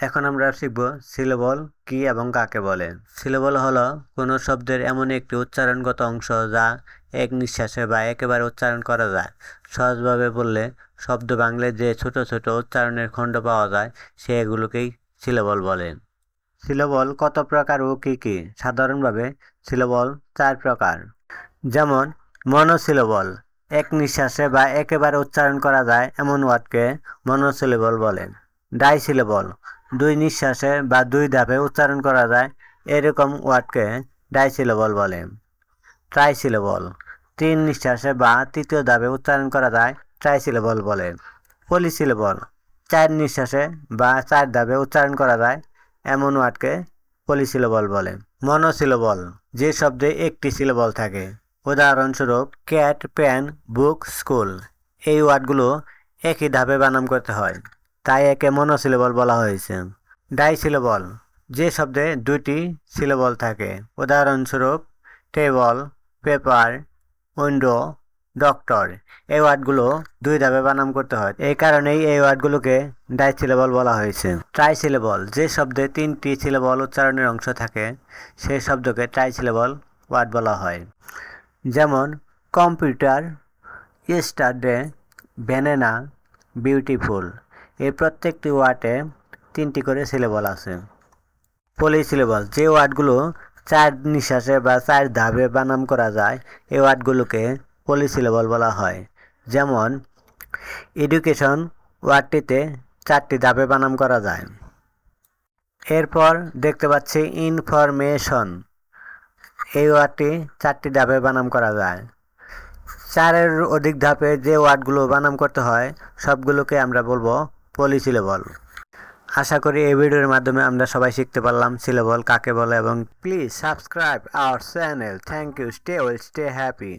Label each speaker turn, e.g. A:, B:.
A: এখন আমরা শিখব সিলেবল কি এবং কাকে বলে। সিলেবল হলো কোনো শব্দের এমন একটি উচ্চারণগত অংশ যা এক নিঃশ্বাসে বা একেবারে উচ্চারণ করা যায়। সহজভাবে বললে শব্দ ভাঙলে যে ছোট ছোট উচ্চারণের খণ্ড পাওয়া যায় সেগুলোকেই সিলেবল বলে। সিলেবল কত প্রকার ও কি কি? সাধারণভাবে সিলেবল 4 প্রকার। যেমন মনোসিলেবল, এক নিঃশ্বাসে বা একেবারে উচ্চারণ করা যায় এমন ওয়ার্ডকে মনোসিলেবল বলে। ডাইসিলেবল, 2 নিঃশ্বাসে বা 2 ধাপে উচ্চারণ করা যায় এরকম ওয়ার্ডকে ডাইসিলেবল বলে। ট্রাইসিলেবল, 3 নিঃশ্বাসে বা 3য় ধাপে উচ্চারণ করা যায় ট্রাইসিলেবল বলে। পলিসিলেবল, 4 নিঃশ্বাসে বা 4 ধাপে উচ্চারণ করা যায় এমন ওয়ার্ডকে পলিসিলেবল বলে। মনোসিলেবল, যে শব্দে একটি সিলেবল থাকে, উদাহরণস্বরূপ ক্যাট, পেন, বুক, স্কুল। এই ওয়ার্ডগুলো একই ধাপে বানান করতে হয়, তাই একে মনোসিলেবল বলা হয়েছে। ডাইসিলেবল, যে শব্দে 2টি সিলেবল থাকে, উদাহরণস্বরূপ টেবল, পেপার, উইন্ডো, ডক্টর। এই ওয়ার্ডগুলো 2 ধাপে বানান করতে হয়, এই কারণেই এই ওয়ার্ডগুলোকে ডাইসিলেবল বলা হয়েছে। ট্রাইসিলেবল, যে শব্দে 3টি সিলেবল উচ্চারণের অংশ থাকে সেই শব্দকে ট্রাইসিলেবল ওয়ার্ড বলা হয়। যেমন কম্পিউটার, ইয়েস্টারডে, ব্যানানা, বিউটিফুল। এই প্রত্যেকটি ওয়ার্ডে 3টি করে সিলেবল আছে। পলিসিলেবল, যে ওয়ার্ডগুলো 4 নিঃশ্বাসে বা 4 ধাপে বানান করা যায় এই ওয়ার্ডগুলোকে পলিসিলেবল বলা হয়। যেমন এডুকেশন ওয়ার্ডটিতে 4টি ধাপে বানান করা যায়। এরপর দেখতে পাচ্ছি ইনফরমেশন, এই ওয়ার্ডটি 4টি ধাপে বানান করা যায়। 4-এর অধিক ধাপে যে ওয়ার্ডগুলো বানান করতে হয় সবগুলোকে আমরা বলবো পলিসিলেবল। আশা করি এই ভিডিওর মাধ্যমে আমরা সবাই শিখতে পারলাম সিলেবল কাকে বলে। এবং please subscribe our channel. Thank you. Stay well, stay happy.